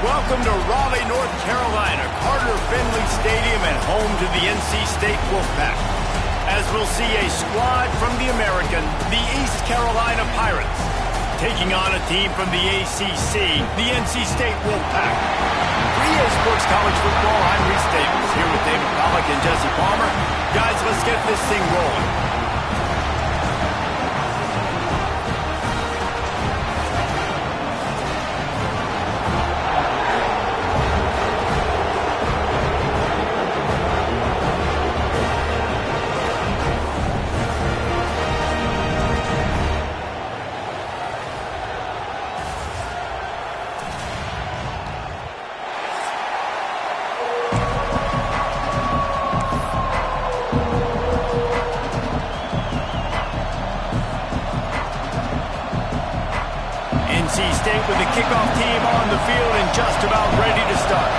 Welcome to Raleigh, North Carolina, Carter Finley Stadium and home to the NC State Wolfpack. As we'll see a squad from the American, the East Carolina Pirates, taking on a team from the ACC, the NC State Wolfpack. For EA Sports College Football, I'm Reese Davis, here with David Pollack and Jesse Palmer. Guys, let's get this thing rolling. NC State with the kickoff team on the field and just about ready to start.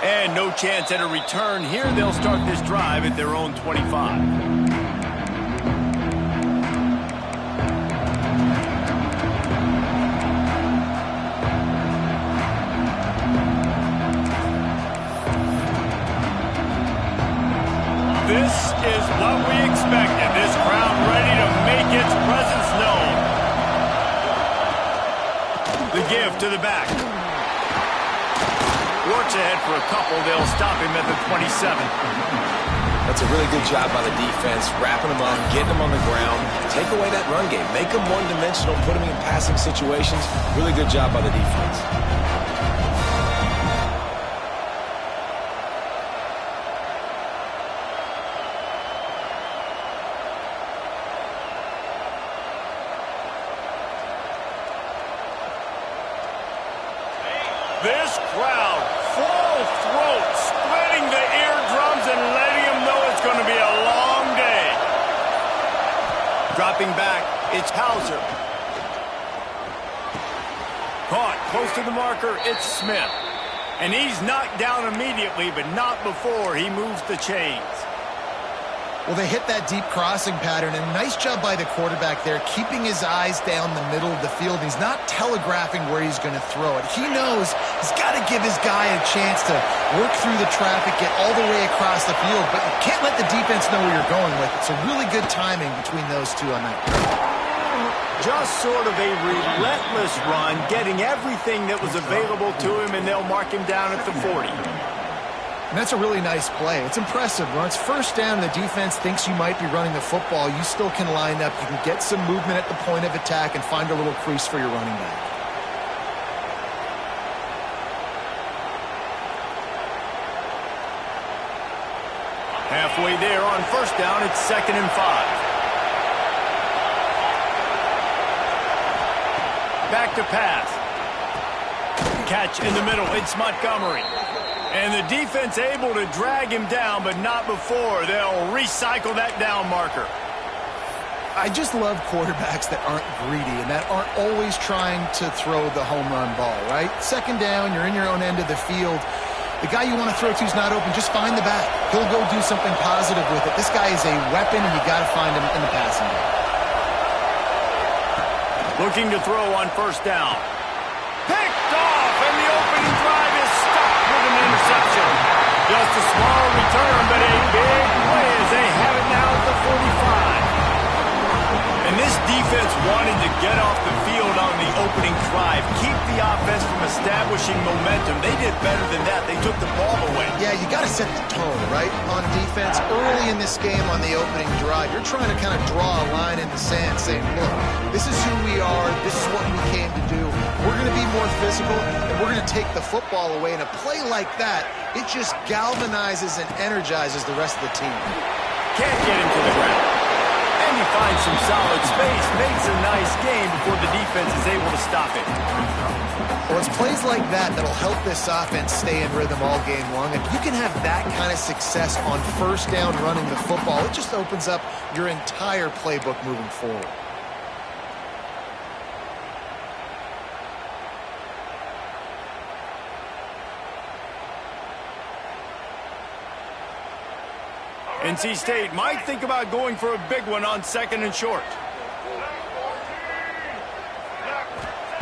And no chance at a return here. They'll start this drive at their own 25. This is what we expected. This crowd ready to make its presence known. The give to the back. Works ahead for a couple. They'll stop him at the 27. That's a really good job by the defense, wrapping him up, getting him on the ground. Take away that run game. Make him one-dimensional, put him in passing situations. Really good job by the defense. This crowd, full throat, splitting the eardrums and letting them know it's going to be a long day. Dropping back, it's Hauser. Caught close to the marker, it's Smith. And he's knocked down immediately, but not before he moves the chains. Well, they hit that deep crossing pattern, and nice job by the quarterback there, keeping his eyes down the middle of the field. He's not telegraphing where he's going to throw it. He knows he's got to give his guy a chance to work through the traffic, get all the way across the field, but you can't let the defense know where you're going with it. So really good timing between those two on that play. Just sort of a relentless run, getting everything that was available to him, and they'll mark him down at the 40. And that's a really nice play. It's impressive. When it's first down, the defense thinks you might be running the football. You still can line up. You can get some movement at the point of attack and find a little crease for your running back. Halfway there on first down, it's 2nd and 5. Back to pass. Catch in the middle, it's Montgomery. And the defense able to drag him down, but not before. They'll recycle that down marker. I just love quarterbacks that aren't greedy and that aren't always trying to throw the home run ball, right? 2nd down, you're in your own end of the field. The guy you want to throw to is not open. Just find the back. He'll go do something positive with it. This guy is a weapon, and you got to find him in the passing game. Looking to throw on first down. Picked off, and the opening drive is stopped with an interception. Just a small return, but a big play as they have it now at the 45. And this defense wanted to get off the field on the opening drive, keep the offense from establishing momentum. They did better than that. They took the ball away. Yeah, you got to set the tone, right, on defense. Early in this game on the opening drive, you're trying to kind of draw a line in the sand saying, look, this is who we are. This is what we came to do. We're going to be more physical, and we're going to take the football away. And a play like that, it just galvanizes and energizes the rest of the team. Can't get him to the ground. And he finds some solid space, makes a nice game before the defense is able to stop it. Well, it's plays like that that'll help this offense stay in rhythm all game long. If you can have that kind of success on first down running the football, it just opens up your entire playbook moving forward. NC State might think about going for a big one on 2nd and short.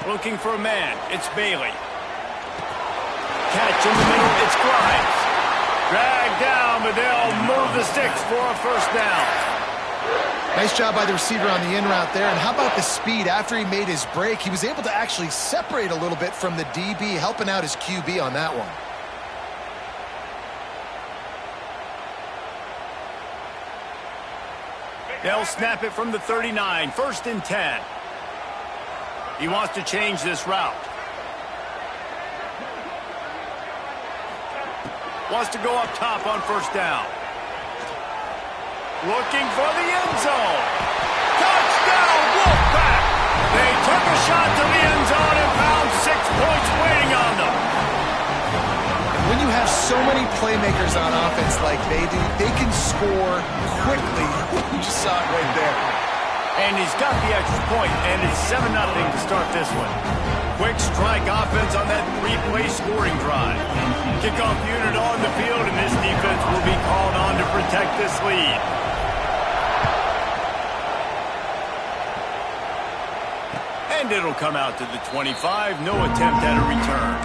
Looking for a man. It's Bailey. Catch in the middle. It's Grimes. Dragged down, but they'll move the sticks for a first down. Nice job by the receiver on the in route there. And how about the speed? After he made his break, he was able to actually separate a little bit from the DB, helping out his QB on that one. They'll snap it from the 39, 1st and 10. He wants to change this route. Wants to go up top on first down. Looking for the end zone. Touchdown, Wolfpack! They took a shot to the end zone and found 6 points waiting on them. When you have so many playmakers on offense like they do, they can score quickly. You just saw it right there. And he's got the extra point, and it's 7-0 to start this one. Quick strike offense on that 3-play scoring drive. Kickoff unit on the field, and this defense will be called on to protect this lead. And it'll come out to the 25. No attempt at a return.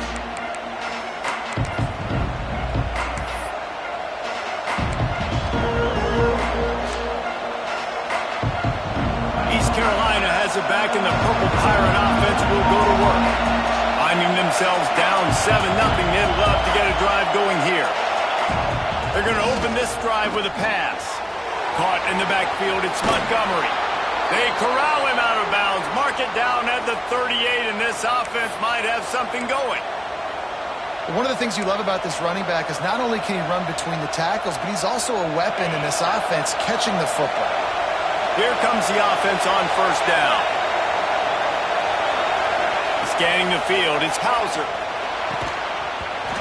East Carolina has it back, and the Purple Pirate offense will go to work. Finding themselves down 7-0, they'd love to get a drive going here. They're going to open this drive with a pass. Caught in the backfield, it's Montgomery. They corral him out of bounds, mark it down at the 38, and this offense might have something going. One of the things you love about this running back is not only can he run between the tackles, but he's also a weapon in this offense catching the football. Here comes the offense on first down. Scanning the field, it's Hauser.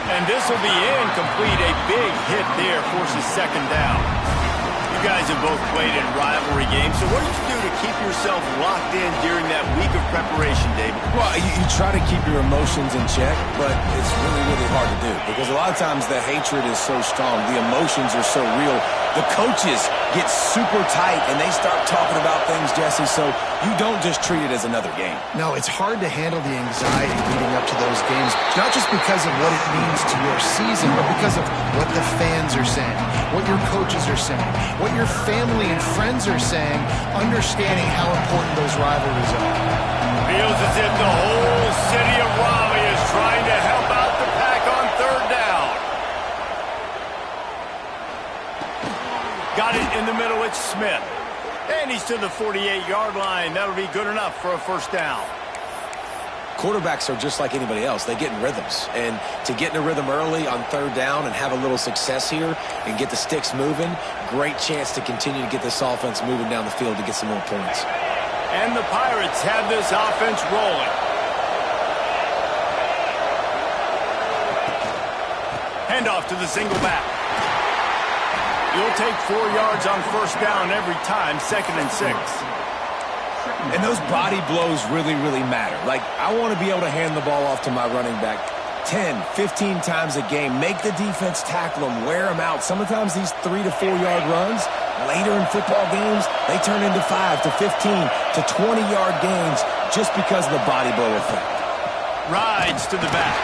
And this will be incomplete. A big hit there forces second down. You guys have both played in rivalry games, so what did you do to keep yourself locked in during that week of preparation, David? Well, you try to keep your emotions in check, but it's really, really hard to do because a lot of times the hatred is so strong. The emotions are so real. The coaches get super tight, and they start talking about things, Jesse, so you don't just treat it as another game. No, it's hard to handle the anxiety leading up to those games, not just because of what it means to your season, but because of what the fans are saying, what your coaches are saying, what your family and friends are saying, understanding how important those rivalries are. Feels as if the whole city of Raleigh is trying to help out the Pack on third down. Got it in the middle, it's Smith. And he's to the 48-yard line. That'll be good enough for a first down. Quarterbacks are just like anybody else. They get in rhythms. And to get in a rhythm early on third down and have a little success here and get the sticks moving, great chance to continue to get this offense moving down the field to get some more points. And the Pirates have this offense rolling. Handoff to the single back. You'll take 4 yards on first down every time, 2nd and 6. And those body blows really, really matter. Like, I want to be able to hand the ball off to my running back 10, 15 times a game. Make the defense tackle them, wear them out. Sometimes these 3 to 4 yard runs, later in football games, they turn into 5 to 15 to 20-yard gains just because of the body blow effect. Rides to the back.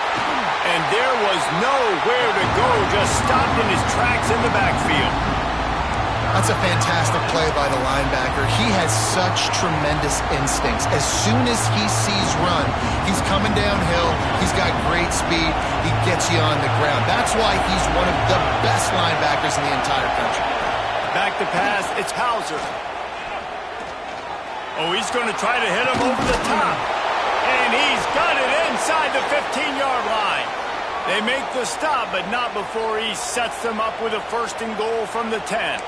And there was nowhere to go, just stopped in his tracks in the backfield. That's a fantastic play by the linebacker. He has such tremendous instincts. As soon as he sees run, he's coming downhill. He's got great speed. He gets you on the ground. That's why he's one of the best linebackers in the entire country. Back to pass, it's Hauser. Oh, he's going to try to hit him over the top. And he's got it inside the 15-yard line. They make the stop, but not before he sets them up with a 1st and goal from the 10.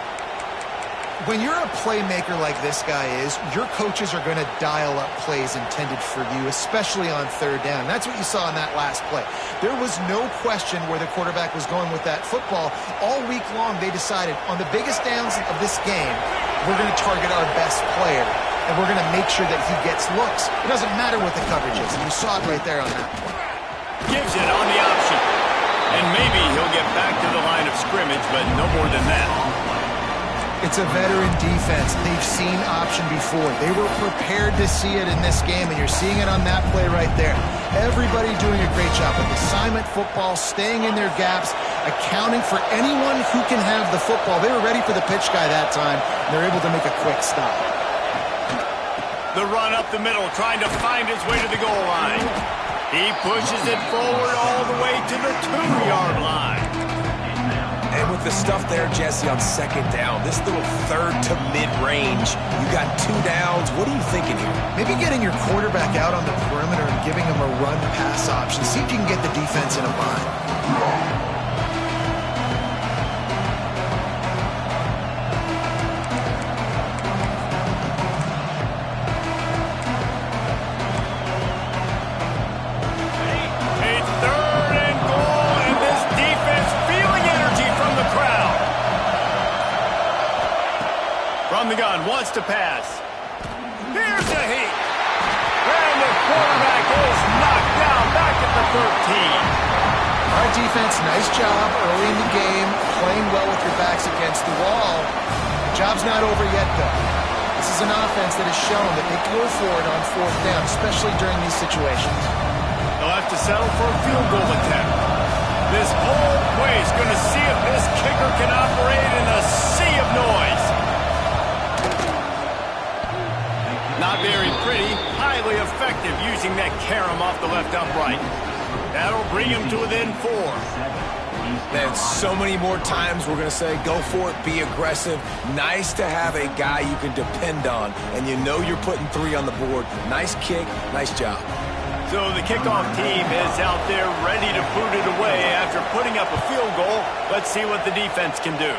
When you're a playmaker like this guy is, your coaches are going to dial up plays intended for you, especially on third down. That's what you saw in that last play. There was no question where the quarterback was going with that football. All week long, they decided on the biggest downs of this game, we're going to target our best player, and we're going to make sure that he gets looks. It doesn't matter what the coverage is, and you saw it right there on that play. Gives it on the option. And maybe he'll get back to the line of scrimmage, but no more than that. It's a veteran defense. They've seen option before. They were prepared to see it in this game, and you're seeing it on that play right there. Everybody doing a great job with assignment football, staying in their gaps, accounting for anyone who can have the football. They were ready for the pitch guy that time, and they're able to make a quick stop. The run up the middle, trying to find his way to the goal line. He pushes it forward all the way to the 2-yard line. And with the stuff there, Jesse, on second down, this little third to mid-range, you got 2 downs. What are you thinking here? Maybe getting your quarterback out on the perimeter and giving him a run-pass option. See if you can get the defense in a bind. The gun wants to pass. Here's the heat. And the quarterback is knocked down back at the 13. Our defense, nice job early in the game, playing well with your backs against the wall. The job's not over yet, though. This is an offense that has shown that they can go for it on fourth down, especially during these situations. They'll have to settle for a field goal attempt. This whole place is going to see if this kicker can operate in a sea of noise. Not very pretty, highly effective using that carom off the left upright. That'll bring him to within 4. Man, so many more times we're going to say, go for it, be aggressive. Nice to have a guy you can depend on, and you know you're putting 3 on the board. Nice kick, nice job. So the kickoff team is out there ready to boot it away after putting up a field goal. Let's see what the defense can do.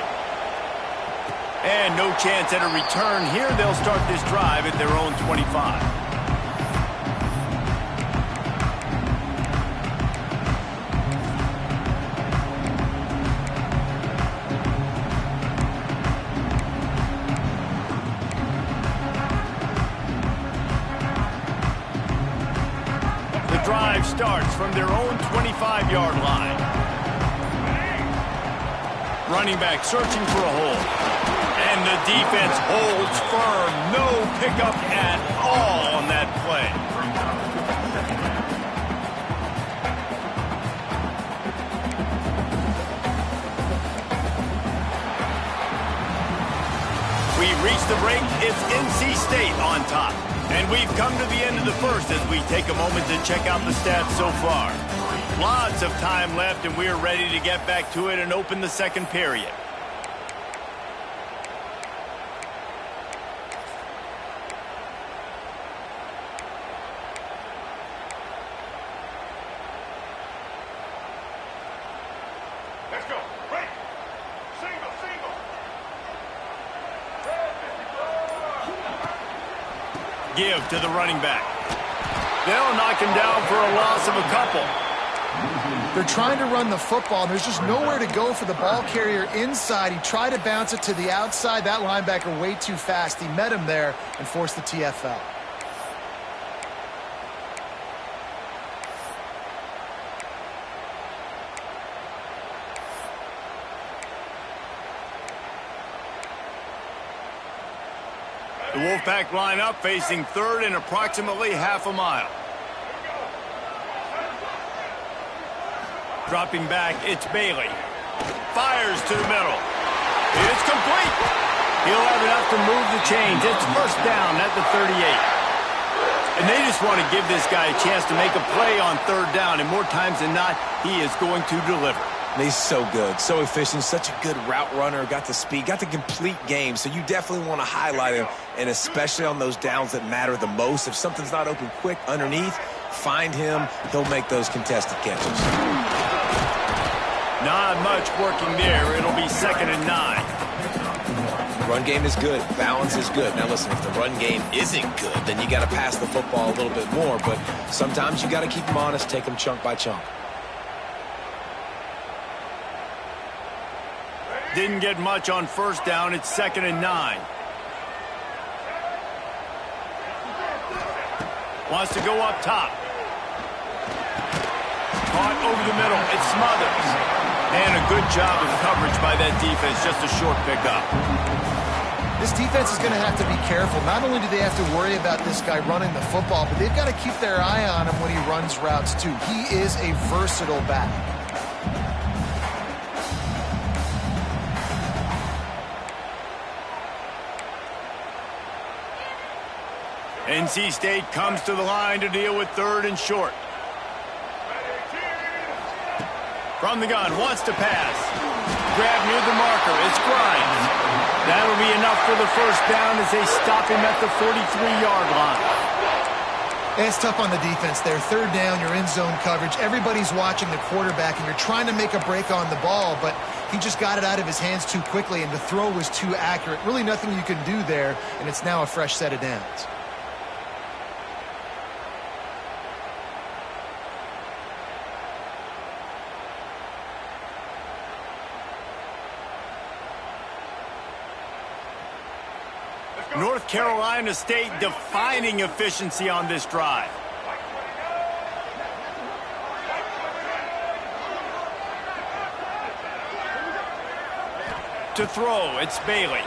And no chance at a return here. They'll start this drive at their own 25. The drive starts from their own 25-yard line. Running back searching for a hole. And the defense holds firm. No pickup at all on that play. We reach the break. It's NC State on top. And we've come to the end of the first as we take a moment to check out the stats so far. Lots of time left, and we're ready to get back to it and open the second period. Give to the running back. They'll knock him down for a loss of a couple. They're trying to run the football, and there's just nowhere to go for the ball carrier inside. He tried to bounce it to the outside. That linebacker way too fast. He met him there and forced the TFL. The Wolfpack line up facing third and approximately half a mile. Dropping back, it's Bailey. Fires to the middle. It's complete. He'll have enough to move the chains. It's first down at the 38. And they just want to give this guy a chance to make a play on third down. And more times than not, he is going to deliver. He's so good, so efficient, such a good route runner, got the speed, got the complete game, so you definitely want to highlight him, and especially on those downs that matter the most. If something's not open quick underneath, find him, he'll make those contested catches. Not much working there. It'll be 2nd and 9. Run game is good, balance is good. Now listen, if the run game isn't good, then you got to pass the football a little bit more, but sometimes you got to keep them honest, take them chunk by chunk. Didn't get much on first down. It's 2nd and 9. Wants to go up top. Caught over the middle. It's Smothers. And a good job of coverage by that defense. Just a short pickup. This defense is going to have to be careful. Not only do they have to worry about this guy running the football, but they've got to keep their eye on him when he runs routes too. He is a versatile back. NC State comes to the line to deal with 3rd and short. From the gun, wants to pass. Grab near the marker, it's Grimes. That'll be enough for the first down as they stop him at the 43-yard line. It's tough on the defense there. 3rd down, you're in zone coverage. Everybody's watching the quarterback, and you're trying to make a break on the ball, but he just got it out of his hands too quickly, and the throw was too accurate. Really nothing you can do there, and it's now a fresh set of downs. North Carolina State defining efficiency on this drive. To throw, it's Bailey.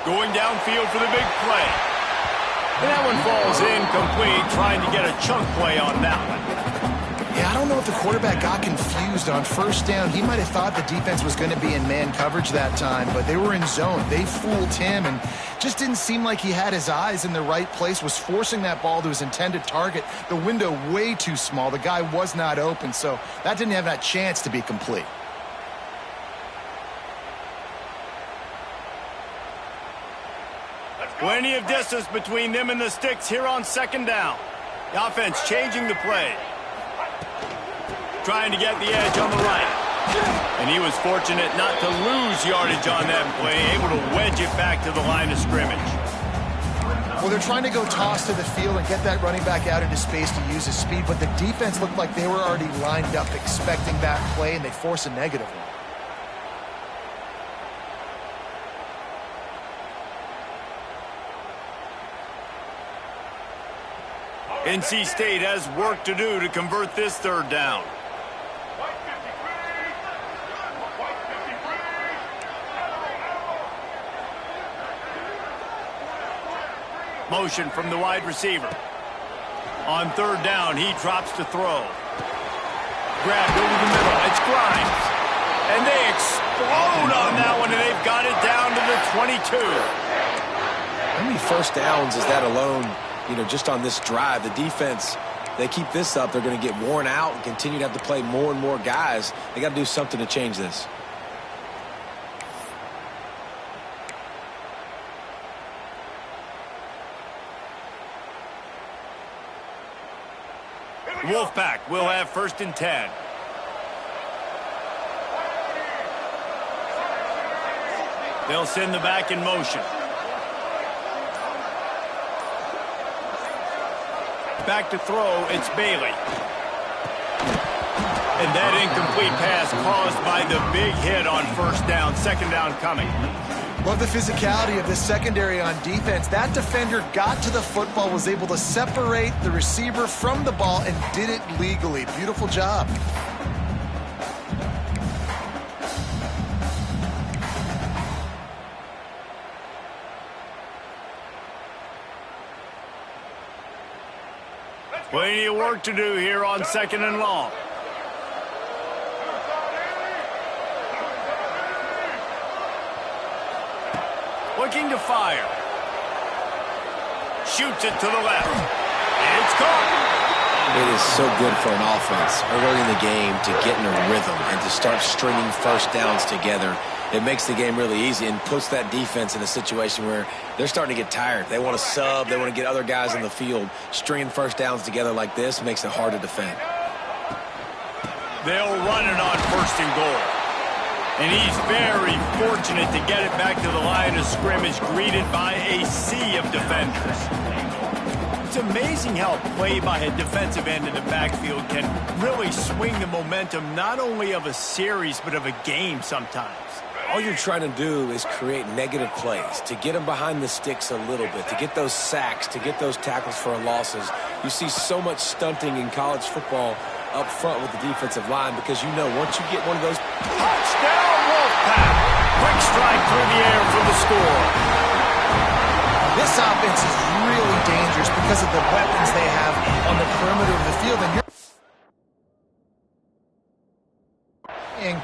Going downfield for the big play. And that one falls incomplete, trying to get a chunk play on that one. Yeah, I don't know if the quarterback got confused on 1st down. He might have thought the defense was going to be in man coverage that time, but they were in zone. They fooled him and just didn't seem like he had his eyes in the right place, was forcing that ball to his intended target. The window way too small. The guy was not open, so that didn't have that chance to be complete. Plenty of distance between them and the sticks here on 2nd down. The offense changing the play. Trying to get the edge on the right. And he was fortunate not to lose yardage on that play, able to wedge it back to the line of scrimmage. Well, they're trying to go toss to the field and get that running back out into space to use his speed, but the defense looked like they were already lined up expecting that play, and they force a negative one. NC State has work to do to convert this 3rd down. Motion from the wide receiver. On 3rd down, he drops to throw. Grabbed over the middle. It's Grimes. And they explode on that one, and they've got it down to the 22. How many first downs is that alone? You know, just on this drive, the defense, they keep this up, they're going to get worn out and continue to have to play more and more guys. They got to do something to change this. Wolfpack will have 1st and 10. They'll send the back in motion. Back to throw, it's Bailey. And that incomplete pass caused by the big hit on 1st down, 2nd down coming. Love the physicality of the secondary on defense. That defender got to the football, was able to separate the receiver from the ball, and did it legally. Beautiful job. Plenty of work to do here on 2nd and long. Looking to fire. Shoots it to the left. It's caught. It is so good for an offense early in the game to get in a rhythm and to start stringing first downs together. It makes the game really easy and puts that defense in a situation where they're starting to get tired. They want to sub. They want to get other guys in the field. Stringing first downs together like this makes it hard to defend. They'll run it on 1st and goal. And he's very fortunate to get it back to the line of scrimmage, greeted by a sea of defenders. It's amazing how play by a defensive end in the backfield can really swing the momentum not only of a series but of a game sometimes. All you're trying to do is create negative plays, to get them behind the sticks a little bit, to get those sacks, to get those tackles for losses. You see so much stunting in college football up front with the defensive line because you know once you get one of those... Touchdown, Wolfpack! Quick strike through the air for the score. This offense is really dangerous because of the weapons they have on the perimeter of the field. And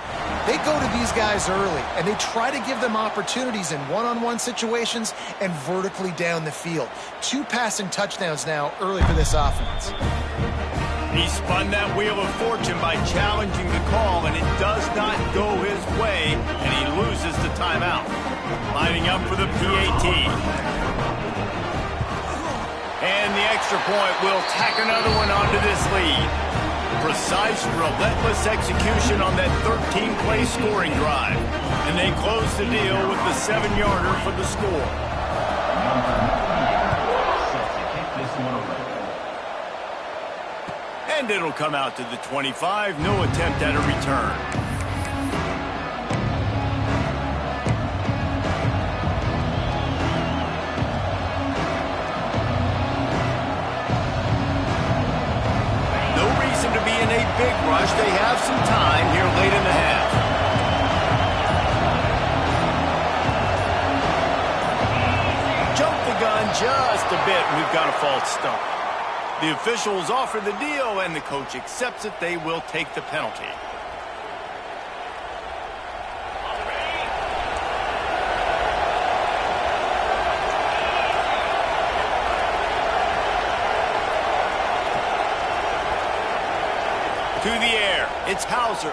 they go to these guys early, and they try to give them opportunities in one-on-one situations and vertically down the field. 2 passing touchdowns now early for this offense. He spun that wheel of fortune by challenging the call, and it does not go his way, and he loses the timeout. Lining up for the PAT. And the extra point will tack another one onto this lead. Precise, relentless execution on that 13-play scoring drive. And they close the deal with the 7-yarder for the score. And it'll come out to the 25. No attempt at a return. Big rush. They have some time here late in the half. Jumped the gun just a bit, and we've got a false start. The officials offer the deal, and the coach accepts it. They will take the penalty. To the air, it's Hauser.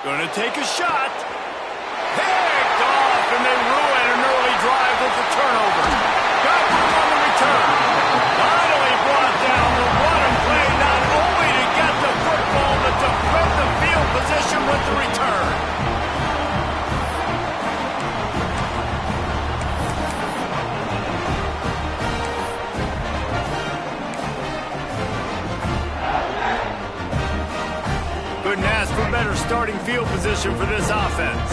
Gonna take a shot. Picked off, and they ruin an early drive with the turnover. Got room on the return. Finally brought down the run and play, not only to get the football, but to flip the field position with the return. Couldn't ask for better starting field position for this offense.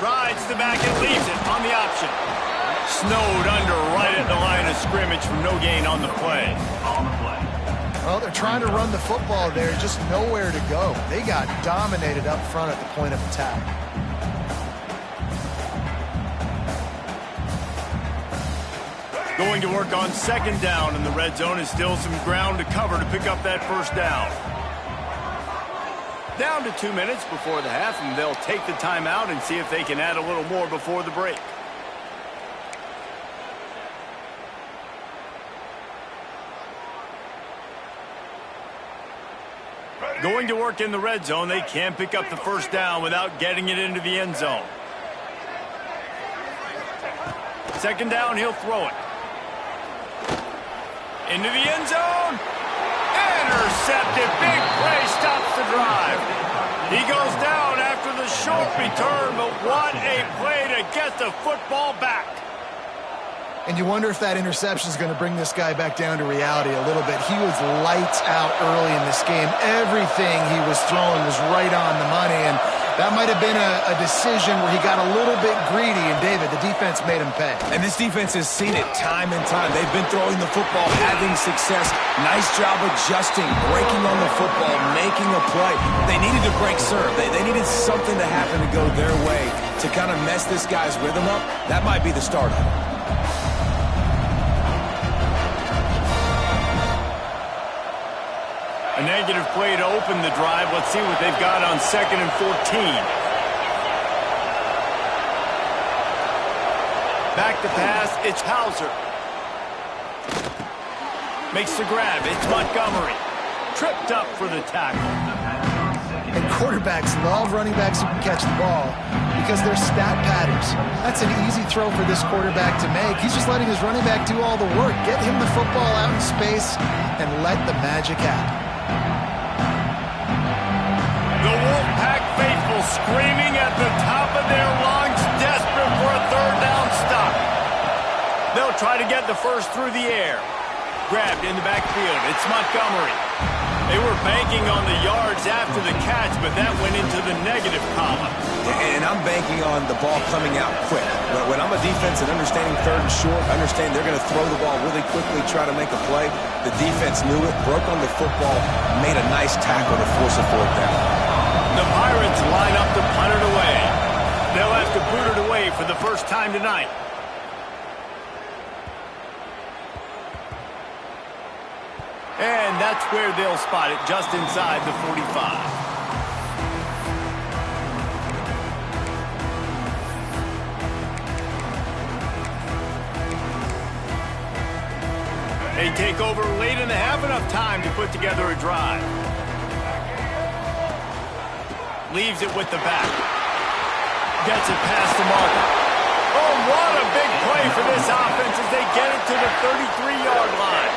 Rides the back and leaves it on the option. Snowed under right at the line of scrimmage for no gain on the play. Well, they're trying to run the football there, just nowhere to go. They got dominated up front at the point of attack. Going to work on 2nd down, and the red zone is still some ground to cover to pick up that 1st down. Down to 2 minutes before the half, and they'll take the timeout and see if they can add a little more before the break. Going to work in the red zone, they can pick up the 1st down without getting it into the end zone. 2nd down, he'll throw it. Into the end zone. Intercepted. Big play stops the drive. He goes down after the short return, but what a play to get the football back. And you wonder if that interception is going to bring this guy back down to reality a little bit. He was lights out early in this game. Everything he was throwing was right on the money, and that might have been a decision where he got a little bit greedy, and David, the defense made him pay. And this defense has seen it time and time. They've been throwing the football, having success. Nice job adjusting, breaking on the football, making a play. They needed to break serve. They needed something to happen to go their way to kind of mess this guy's rhythm up. That might be the start of it. A negative play to open the drive. Let's see what they've got on 2nd and 14. Back to pass, it's Hauser. Makes the grab, it's Montgomery. Tripped up for the tackle. And quarterbacks love running backs who can catch the ball because they're stat patterns. That's an easy throw for this quarterback to make. He's just letting his running back do all the work. Get him the football out in space and let the magic happen. The Wolfpack faithful screaming at the top of their lungs, desperate for a 3rd down stop. They'll try to get the 1st through the air. Grabbed in the backfield. It's Montgomery. They were banking on the yards after the catch, but that went into the negative column. And I'm banking on the ball coming out quick. When I'm a defense and understanding third and short, understand they're going to throw the ball really quickly, try to make a play. The defense knew it, broke on the football, made a nice tackle to force a fourth down. The Pirates line up to punt it away. They'll have to boot it away for the first time tonight. And that's where they'll spot it, just inside the 45. They take over late in the half, enough time to put together a drive. Leaves it with the back. Gets it past the marker. Oh, what a big play for this offense as they get it to the 33-yard line.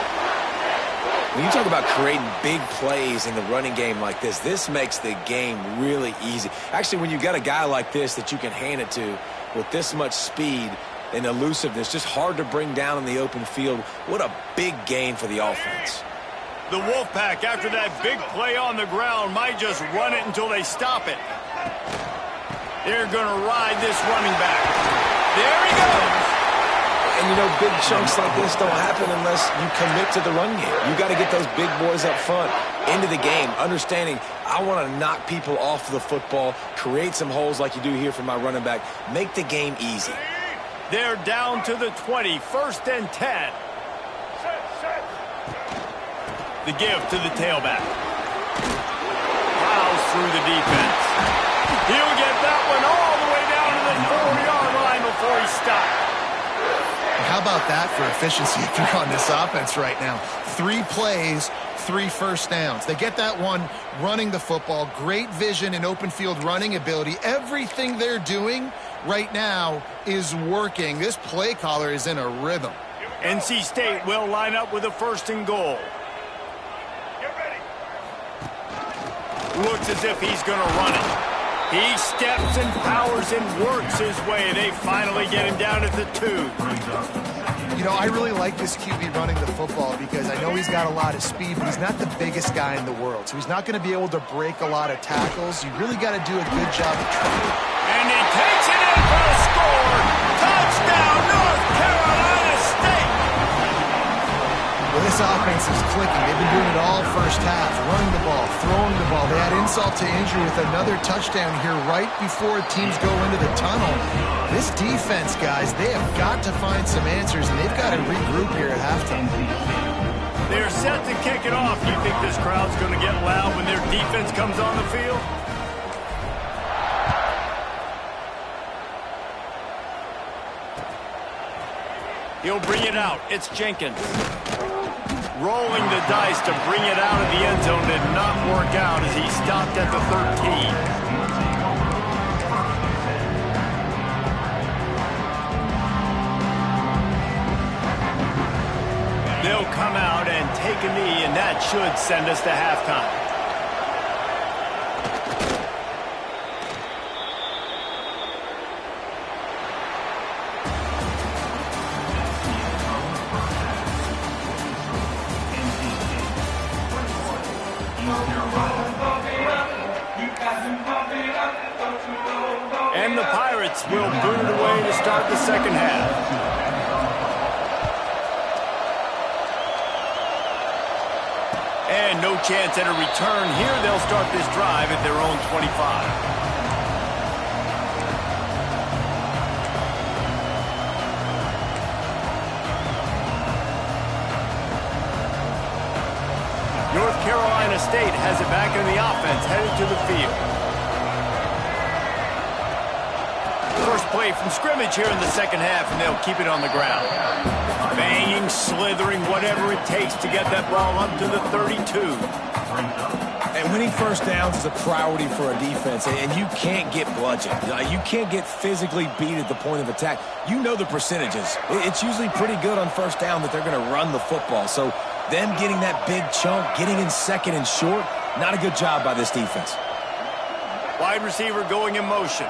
When you talk about creating big plays in the running game like this makes the game really easy. Actually, when you got a guy like this that you can hand it to with this much speed and elusiveness, just hard to bring down in the open field. What a big gain for the offense. The Wolfpack, after that big play on the ground, might just run it until they stop it. They're going to ride this running back. There he goes. And, you know, big chunks like this don't happen unless you commit to the run game. You got to get those big boys up front into the game, understanding I want to knock people off the football, create some holes like you do here for my running back, make the game easy. They're down to the 20, 1st and 10. The give to the tailback. Plows through the defense. He'll get that one all the way down to the 4-yard line before he stopped. How about that for efficiency if you're on this offense right now? 3 plays, 3 first downs. They get that one running the football. Great vision and open field running ability. Everything they're doing right now is working. This play caller is in a rhythm. NC State will line up with a 1st and goal. Looks as if he's going to run it. He steps and powers and works his way. They finally get him down at the 2. You know, I really like this QB running the football because I know he's got a lot of speed, but he's not the biggest guy in the world. So he's not going to be able to break a lot of tackles. You really got to do a good job of trying. And he takes it in for a score. Touchdown, North Carolina State. Well, this offense is clicking. They've been doing it all first half, running the ball, throwing the ball. They had insult to injury with another touchdown here right before teams go into the tunnel. This defense, guys, they have got to find some answers, and they've got to regroup here at halftime. They're set to kick it off. Do you think this crowd's going to get loud when their defense comes on the field? He'll bring it out. It's Jenkins. Rolling the dice to bring it out of the end zone did not work out as he stopped at the 13. They'll come out and take a knee, and that should send us to halftime. And the Pirates will boot it away to start the second half. And no chance at a return here. They'll start this drive at their own 25. North Carolina State has it back in the offense, headed to the field. First play from scrimmage here in the second half, and they'll keep it on the ground. Banging, slithering, whatever it takes to get that ball up to the 32. And winning first downs is a priority for a defense, and you can't get bludgeoned. You can't get physically beat at the point of attack. You know the percentages. It's usually pretty good on first down that they're going to run the football. So them getting that big chunk, getting in second and short, not a good job by this defense. Wide receiver going in motion.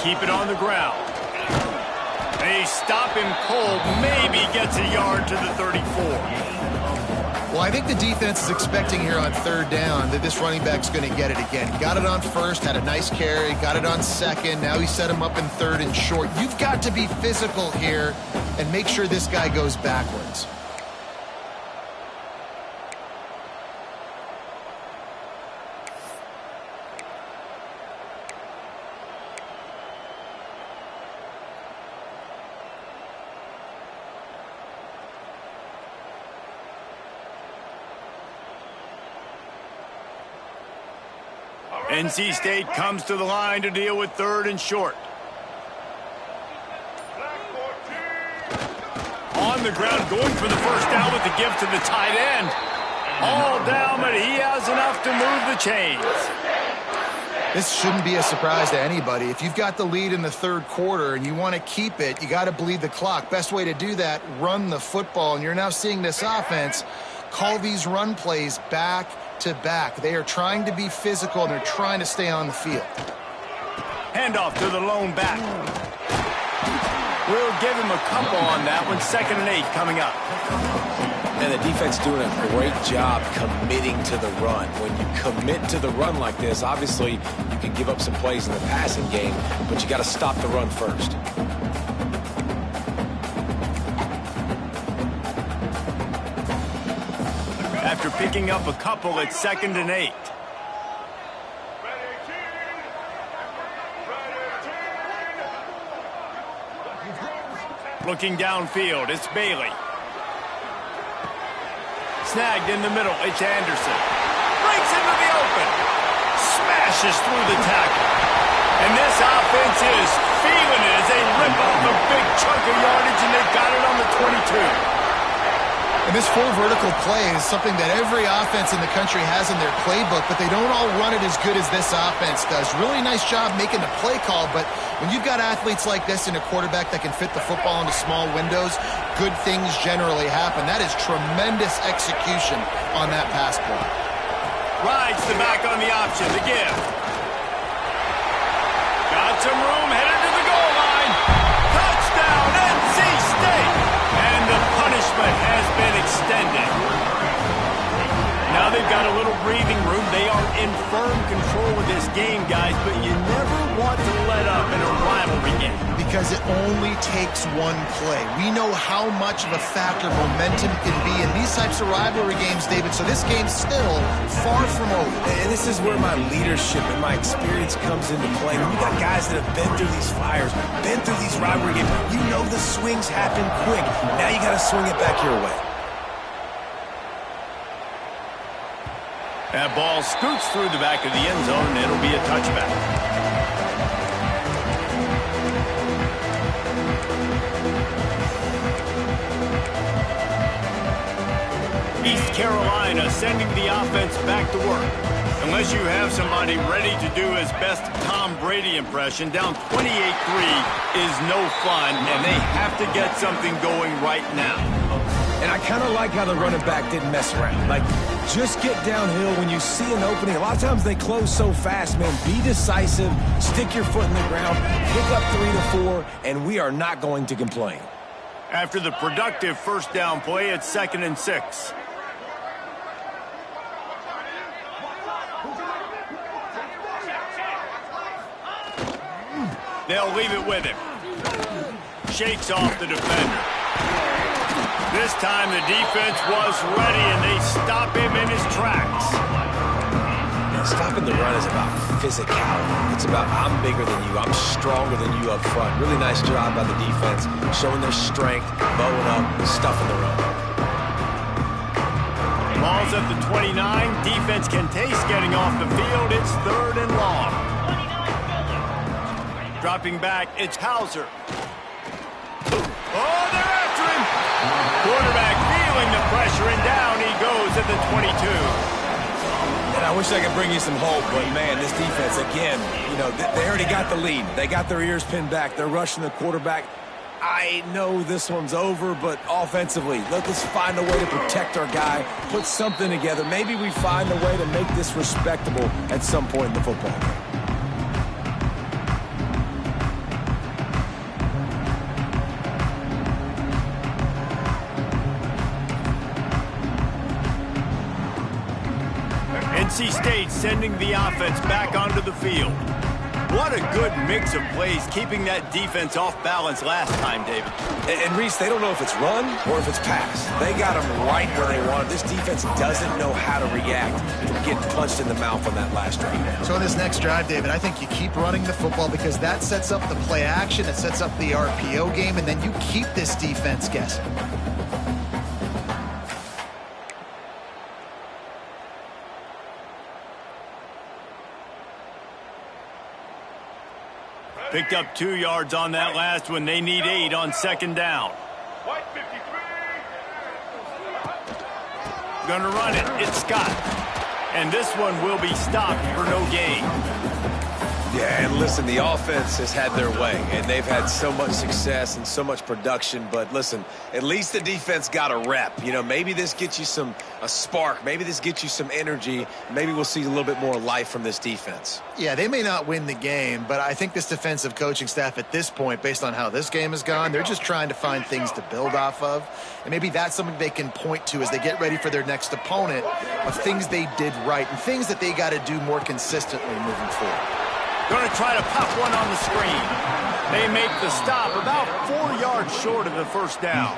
Keep it on the ground. And they stop him cold, maybe gets a yard to the 34. Well, I think the defense is expecting here on third down that this running back's going to get it again. Got it on first, had a nice carry, got it on second. Now he set him up in third and short. You've got to be physical here and make sure this guy goes backwards. NC State comes to the line to deal with third and short. On the ground, going for the first down with the give to the tight end. All down, but he has enough to move the chains. This shouldn't be a surprise to anybody. If you've got the lead in the third quarter and you want to keep it, you got to bleed the clock. Best way to do that, run the football. And you're now seeing this offense call these run plays back to back. They are trying to be physical, and they're trying to stay on the field. Handoff to the lone back. We'll give him a couple on that one. 2nd and 8 coming up. And the defense doing a great job committing to the run. When you commit to the run like this, obviously you can give up some plays in the passing game, but you got to stop the run first. After picking up a couple, it's 2nd and 8. Looking downfield, it's Bailey. Snagged in the middle, it's Anderson. Breaks into the open. Smashes through the tackle. And this offense is feeling it as they rip off a big chunk of yardage, and they've got it on the 22. And this full vertical play is something that every offense in the country has in their playbook, but they don't all run it as good as this offense does. Really nice job making the play call, but when you've got athletes like this and a quarterback that can fit the football into small windows, good things generally happen. That is tremendous execution on that pass play. Rides the back on the option, the give. Got some room, headed to the goal line. Touchdown, NC State! And the punishment has been extended. Now they've got a little breathing room. They are in firm control of this game, guys, but you never want to let up in a rivalry game. Because it only takes one play. We know how much of a factor momentum can be in these types of rivalry games, David, so this game's still far from over. And this is where my leadership and my experience comes into play. When you got guys that have been through these fires, been through these rivalry games, you know the swings happen quick. Now you got to swing it back your way. That ball scoots through the back of the end zone, and it'll be a touchback. East Carolina sending the offense back to work. Unless you have somebody ready to do his best Tom Brady impression, down 28-3 is no fun, and they have to get something going right now. And I kind of like how the running back didn't mess around. Like, just get downhill when you see an opening. A lot of times they close so fast, man. Be decisive, stick your foot in the ground, pick up 3 to 4, and we are not going to complain. After the productive first down play, it's 2nd and 6. They'll leave it with him. Shakes off the defender. This time the defense was ready, and they stop him in his tracks. Now, stopping the run is about physicality. It's about I'm bigger than you, I'm stronger than you up front. Really nice job by the defense, showing their strength, bowing up, stuffing the run. Ball's at the 29. Defense can taste getting off the field. It's 3rd and long. Dropping back, it's Hauser. Oh, they're after him. Quarterback feeling the pressure, and down he goes at the 22. And I wish I could bring you some hope, but man, this defense, again, you know, they already got the lead. They got their ears pinned back. They're rushing the quarterback. I know this one's over, but offensively, let's find a way to protect our guy, put something together. Maybe we find a way to make this respectable at some point in the football game. NC State sending the offense back onto the field. What a good mix of plays, keeping that defense off balance last time, David. And Reese, they don't know if it's run or if it's pass. They got them right where they want it. This defense doesn't know how to react from getting punched in the mouth on that last drive. So in this next drive, David, I think you keep running the football because that sets up the play action, it sets up the RPO game, and then you keep this defense guessing. Picked up 2 yards on that last one. They need 8 on second down. Gonna run it. It's Scott. And this one will be stopped for no gain. Yeah, and listen, the offense has had their way, and they've had so much success and so much production. But listen, at least the defense got a rep. You know, maybe this gets you a spark. Maybe this gets you some energy. Maybe we'll see a little bit more life from this defense. Yeah, they may not win the game, but I think this defensive coaching staff at this point, based on how this game has gone, they're just trying to find things to build off of. And maybe that's something they can point to as they get ready for their next opponent of things they did right and things that they got to do more consistently moving forward. Going to try to pop one on the screen. They make the stop about 4 yards short of the first down.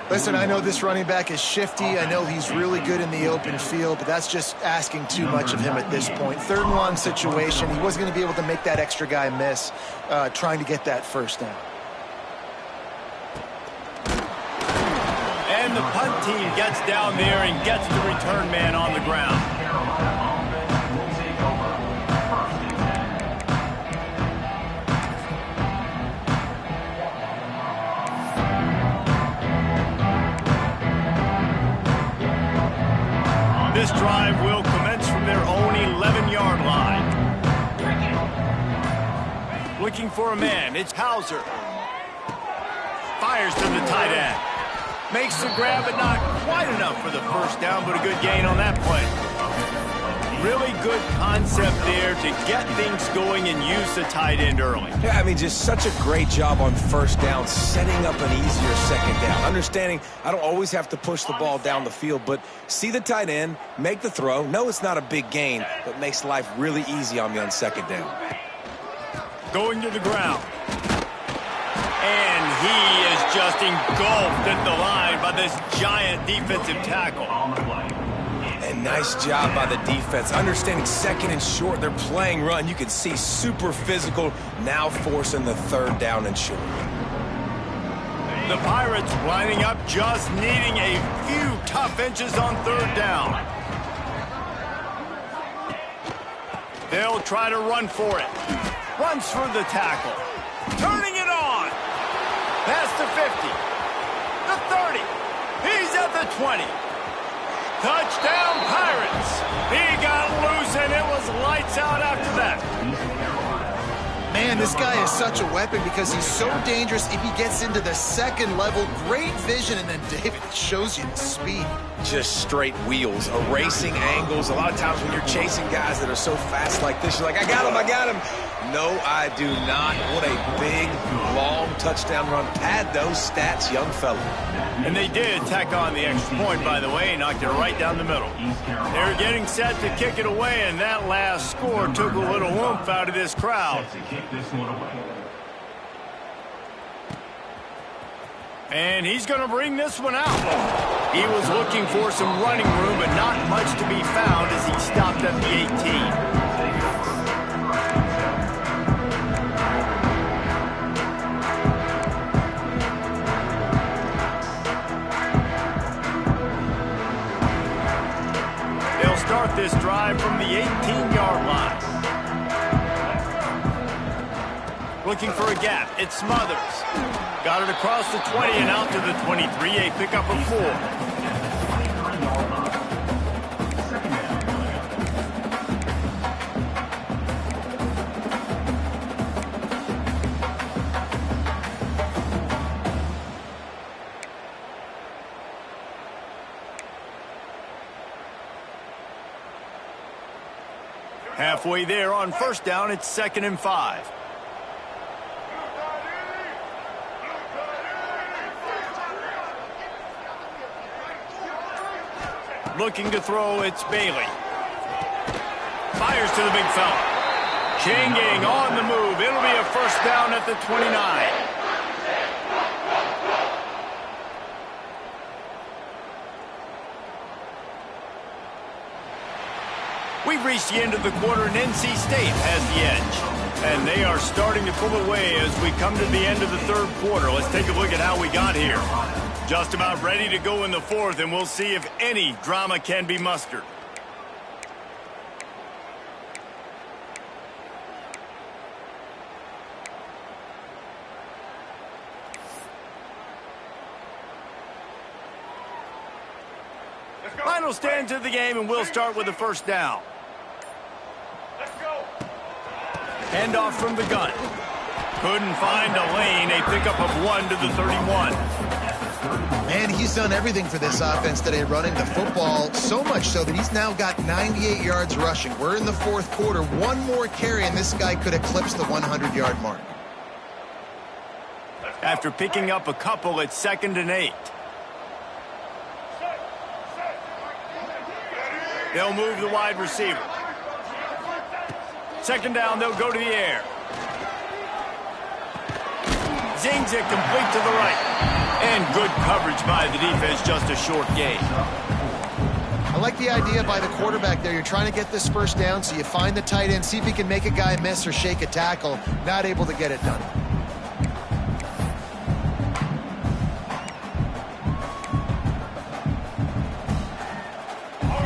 Listen, I know this running back is shifty. I know he's really good in the open field, but that's just asking too much of him at this point. 3rd and long situation. He wasn't going to be able to make that extra guy miss trying to get that first down. And the punt team gets down there and gets the return man on the ground. This drive will commence from their own 11-yard line. Looking for a man, it's Hauser. Fires to the tight end. Makes the grab, but not quite enough for the first down, but a good gain on that play. Really good concept there to get things going and use the tight end early. Yeah, I mean, just such a great job on first down, setting up an easier second down. Understanding I don't always have to push the ball down the field, but see the tight end, make the throw. No, it's not a big gain, but makes life really easy on me on second down. Going to the ground. And he is just engulfed at the line by this giant defensive tackle. And nice job by the defense. Understanding second and short, they're playing run. You can see super physical, now forcing the 3rd down and short. The Pirates lining up, just needing a few tough inches on 3rd down. They'll try to run for it. Runs for the tackle. Turning it on. Past the 50. The 30. He's at the 20. Touchdown, Pirates! He got loose, and it was lights out after that. Man, this guy is such a weapon because he's so dangerous if he gets into the second level. Great vision, and then David shows you the speed. Just straight wheels, erasing angles. A lot of times when you're chasing guys that are so fast like this, you're like, I got him, I got him. No, I do not. What a big, long touchdown run. Pad those stats, young fella. And they did tack on the extra point, by the way, knocked it right down the middle. They were getting set to kick it away, and that last score took a little oomph out of this crowd. And he's going to bring this one out. He was looking for some running room, but not much to be found as he stopped at the 18. Start this drive from the 18-yard line. Looking for a gap. It's Smothers. Got it across the 20 and out to the 23. A pickup of 4. Halfway there on first down, it's 2nd and 5. Looking to throw, it's Bailey. Fires to the big fella. Chain gang on the move. It'll be a first down at the 29. We've reached the end of the quarter, and NC State has the edge. And they are starting to pull away as we come to the end of the third quarter. Let's take a look at how we got here. Just about ready to go in the fourth, and we'll see if any drama can be mustered. Final stands of the game, and we'll start with the first down. Handoff from the gun. Couldn't find a lane. A pickup of 1 to the 31. Man, he's done everything for this offense today, running the football, so much so that he's now got 98 yards rushing. We're in the fourth quarter. One more carry, and this guy could eclipse the 100-yard mark. After picking up a couple, it's 2nd and 8. They'll move the wide receiver. 2nd down, they'll go to the air. Zings it complete to the right. And good coverage by the defense, just a short gain. I like the idea by the quarterback there. You're trying to get this first down, so you find the tight end, see if he can make a guy miss or shake a tackle. Not able to get it done.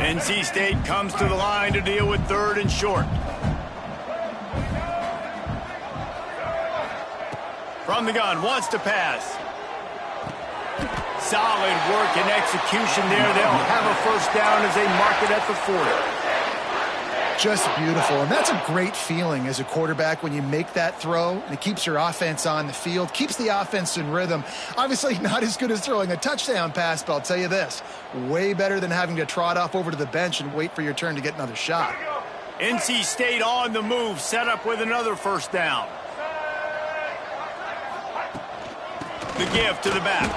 NC State comes to the line to deal with 3rd and short. From the gun, wants to pass. Solid work and execution there. They'll have a first down as they mark it at the 40. Just beautiful, and that's a great feeling as a quarterback when you make that throw, and it keeps your offense on the field, keeps the offense in rhythm. Obviously not as good as throwing a touchdown pass, but I'll tell you this, way better than having to trot off over to the bench and wait for your turn to get another shot. NC State on the move, set up with another first down. The give to the back.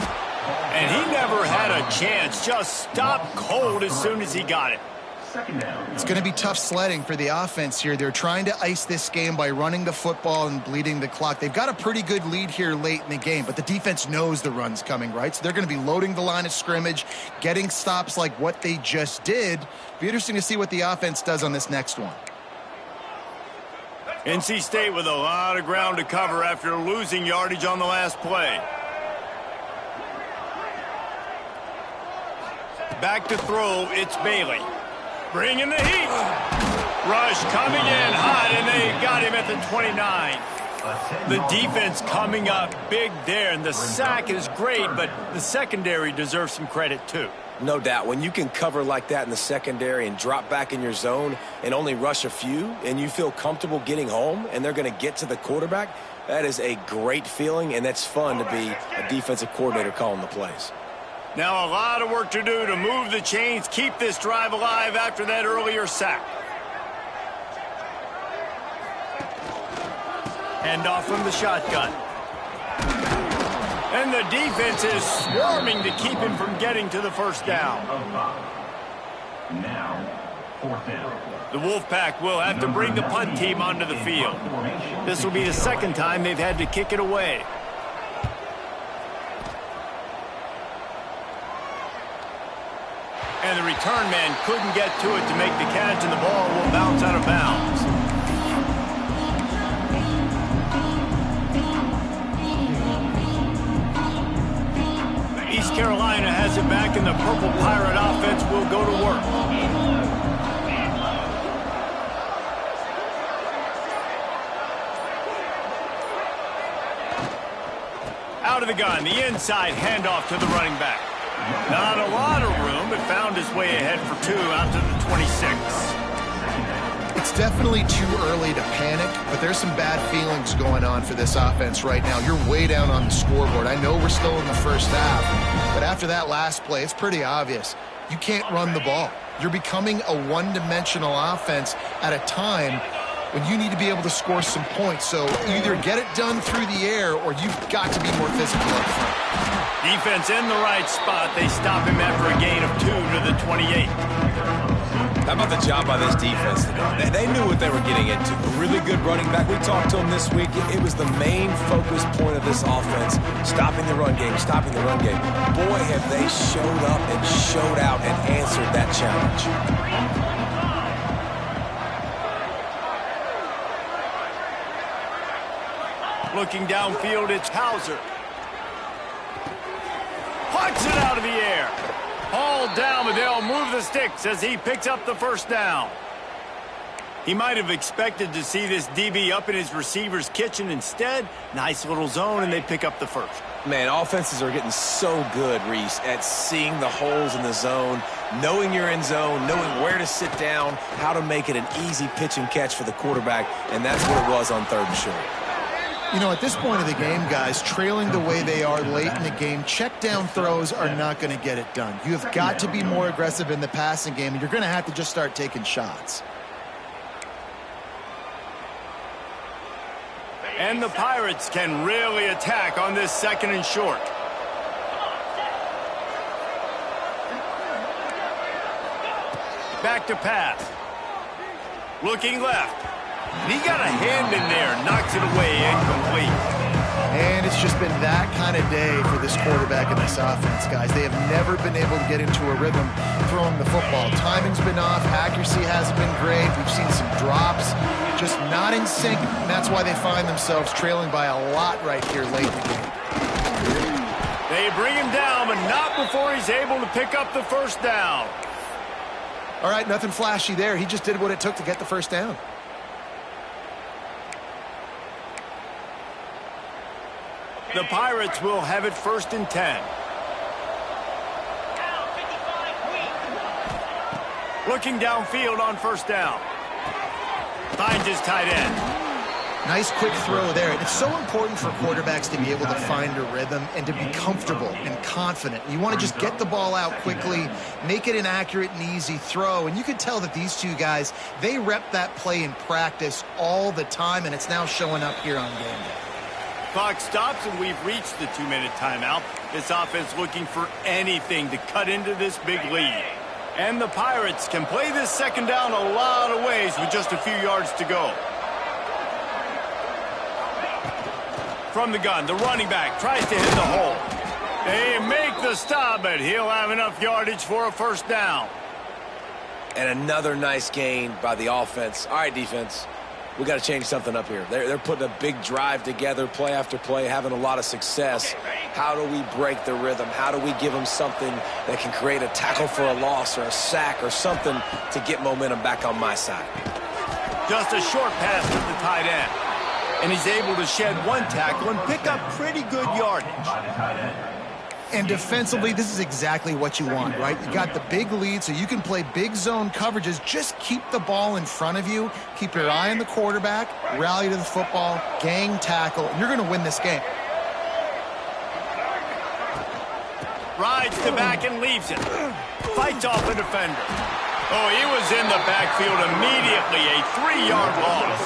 And he never had a chance, just stopped cold as soon as he got it. It's going to be tough sledding for the offense here. They're trying to ice this game by running the football and bleeding the clock. They've got a pretty good lead here late in the game, but the defense knows the run's coming, right? So they're going to be loading the line of scrimmage, getting stops like what they just did. Be interesting to see what the offense does on this next one. NC State with a lot of ground to cover after losing yardage on the last play. Back to throw, it's Bailey. Bringing the heat. Rush coming in hot, and they got him at the 29. The defense coming up big there, and the sack is great, but the secondary deserves some credit too. No doubt. When you can cover like that in the secondary and drop back in your zone and only rush a few, and you feel comfortable getting home, and they're going to get to the quarterback, that is a great feeling, and that's fun to be a defensive coordinator calling the plays. Now a lot of work to do to move the chains, keep this drive alive after that earlier sack. Handoff from the shotgun. And the defense is swarming to keep him from getting to the first down. Now, 4th down. The Wolfpack will have to bring the punt team onto the field. This will be the 2nd time they've had to kick it away. And the return man couldn't get to it to make the catch, and the ball will bounce out of bounds. East Carolina has it back, and the Purple Pirate offense will go to work. Out of the gun, the inside handoff to the running back. Not a lot of room, but found his way ahead for 2 out to the 26. It's definitely too early to panic, but there's some bad feelings going on for this offense right now. You're way down on the scoreboard. I know we're still in the first half, but after that last play, it's pretty obvious. You can't run the ball. You're becoming a one-dimensional offense at a time when you need to be able to score some points. So either get it done through the air or you've got to be more physical up front. Defense in the right spot. They stop him after a gain of 2 to the 28. How about the job by this defense today? They knew what they were getting into. A really good running back. We talked to him this week. It was the main focus point of this offense. Stopping the run game, stopping the run game. Boy, have they showed up and showed out and answered that challenge. Looking downfield, it's Hauser. Punts it out of the air. Hauled down, but they'll move the sticks as he picks up the first down. He might have expected to see this DB up in his receiver's kitchen. Instead, nice little zone, and they pick up the first. Man, offenses are getting so good, Reese, at seeing the holes in the zone, knowing you're in zone, knowing where to sit down, how to make it an easy pitch and catch for the quarterback, and that's what it was on 3rd and short. You know, at this point of the game, guys, trailing the way they are late in the game, check down throws are not going to get it done. You have got to be more aggressive in the passing game, and you're going to have to just start taking shots. And the Pirates can really attack on this 2nd and short. Back to pass. Looking left. And he got a hand in there, knocks it away, incomplete. And it's just been that kind of day for this quarterback and this offense, guys. They have never been able to get into a rhythm throwing the football. Timing's been off, accuracy hasn't been great. We've seen some drops, just not in sync, and that's why they find themselves trailing by a lot right here late in the game. They bring him down, but not before he's able to pick up the first down. All right, nothing flashy there. He just did what it took to get the first down. The Pirates will have it 1st and 10. Looking downfield on 1st down. Finds his tight end. Nice quick throw there. It's so important for quarterbacks to be able to find a rhythm and to be comfortable and confident. You want to just get the ball out quickly, make it an accurate and easy throw. And you can tell that these two guys, they rep that play in practice all the time, and it's now showing up here on game day. Clock stops, and we've reached the 2-minute timeout. This offense looking for anything to cut into this big lead. And the Pirates can play this 2nd down a lot of ways with just a few yards to go. From the gun, the running back tries to hit the hole. They make the stop, but he'll have enough yardage for a 1st down. And another nice gain by the offense. All right, defense. We got to change something up here. They're putting a big drive together, play after play, having a lot of success. How do we break the rhythm? How do we give them something that can create a tackle for a loss or a sack or something to get momentum back on my side? Just a short pass to the tight end. And he's able to shed one tackle and pick up pretty good yardage. And defensively, this is exactly what you want, right? You got the big lead, so you can play big zone coverages. Just keep the ball in front of you. Keep your eye on the quarterback. Rally to the football. Gang tackle. And you're going to win this game. Rides the back and leaves it. Fights off a defender. Oh, he was in the backfield immediately. A 3-yard loss.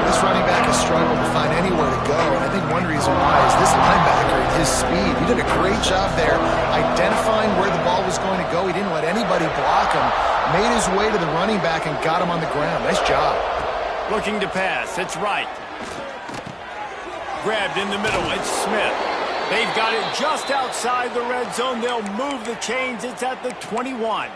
This running back has struggled to find anywhere to go, and I think one reason why is this linebacker and his speed. He did a great job there identifying where the ball was going to go. He didn't let anybody block him. Made his way to the running back and got him on the ground. Nice job. Looking to pass. It's right. Grabbed in the middle. It's Smith. They've got it just outside the red zone. They'll move the chains. It's at the 21.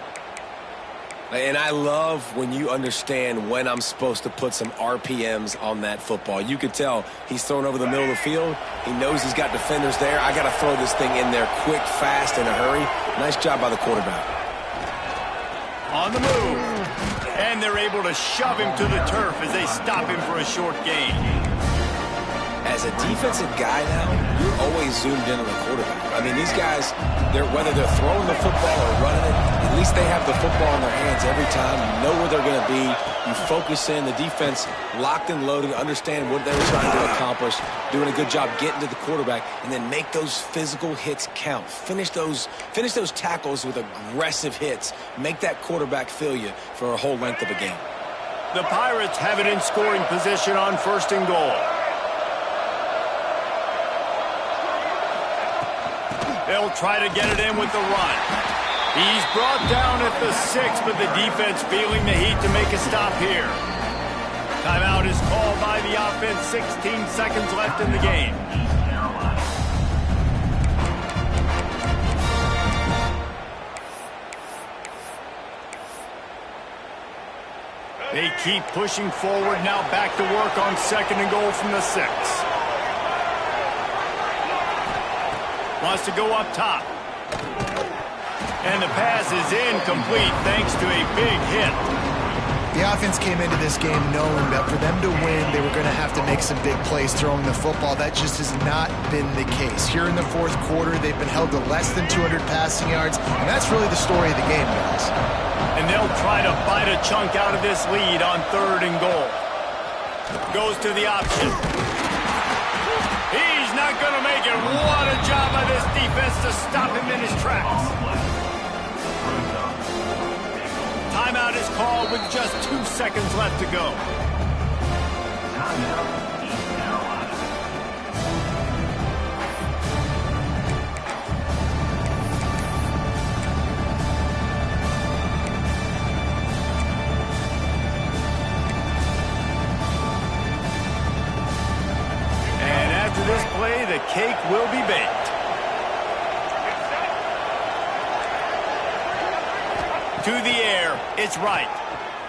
And I love when you understand when I'm supposed to put some RPMs on that football. You could tell he's thrown over the middle of the field. He knows he's got defenders there. I got to throw this thing in there quick, fast, in a hurry. Nice job by the quarterback. On the move. And they're able to shove him to the turf as they stop him for a short gain. As a defensive guy now, you're always zoomed in on the quarterback. I mean, these guys, whether they're throwing the football or running it, at least they have the football in their hands every time. You know where they're going to be. You focus in. The defense locked and loaded, understand what they were trying to accomplish, doing a good job getting to the quarterback, and then make those physical hits count. Finish those tackles with aggressive hits. Make that quarterback feel you for a whole length of a game. The Pirates have it in scoring position on 1st and goal. They'll try to get it in with the run. He's brought down at the 6, but the defense feeling the heat to make a stop here. Timeout is called by the offense. 16 seconds left in the game. They keep pushing forward. Now back to work on 2nd and goal from the 6. Wants to go up top. And the pass is incomplete thanks to a big hit. The offense came into this game knowing that for them to win, they were going to have to make some big plays throwing the football. That just has not been the case. Here in the 4th quarter, they've been held to less than 200 passing yards, and that's really the story of the game, guys. And they'll try to bite a chunk out of this lead on 3rd and goal. Goes to the option. He's not going to make it. What a job by this defense to stop him in his tracks. Timeout is called with just 2 seconds left to go. And after this play, the cake will be baked. To the air, it's right.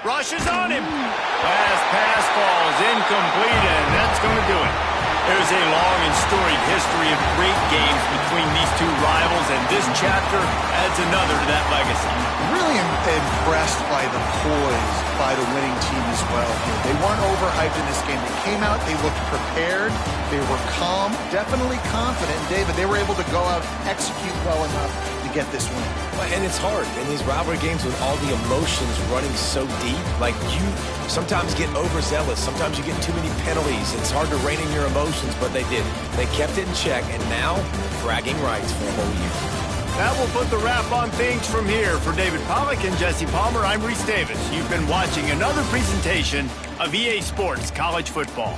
Rushes on him. Last pass falls incomplete, and that's going to do it. There's a long and storied history of great games between these two rivals, and this chapter adds another to that legacy. Really impressed by the poise by the winning team as well here. They weren't overhyped in this game. They came out, they looked prepared, they were calm, definitely confident. And David, they were able to go out and execute well enough to get this win. And it's hard in these rivalry games with all the emotions running so deep. Like, you sometimes get overzealous. Sometimes you get too many penalties. It's hard to rein in your emotions, but they did. They kept it in check, and now bragging rights for a whole year. That will put the wrap on things from here. For David Pollack and Jesse Palmer, I'm Reese Davis. You've been watching another presentation of EA Sports College Football.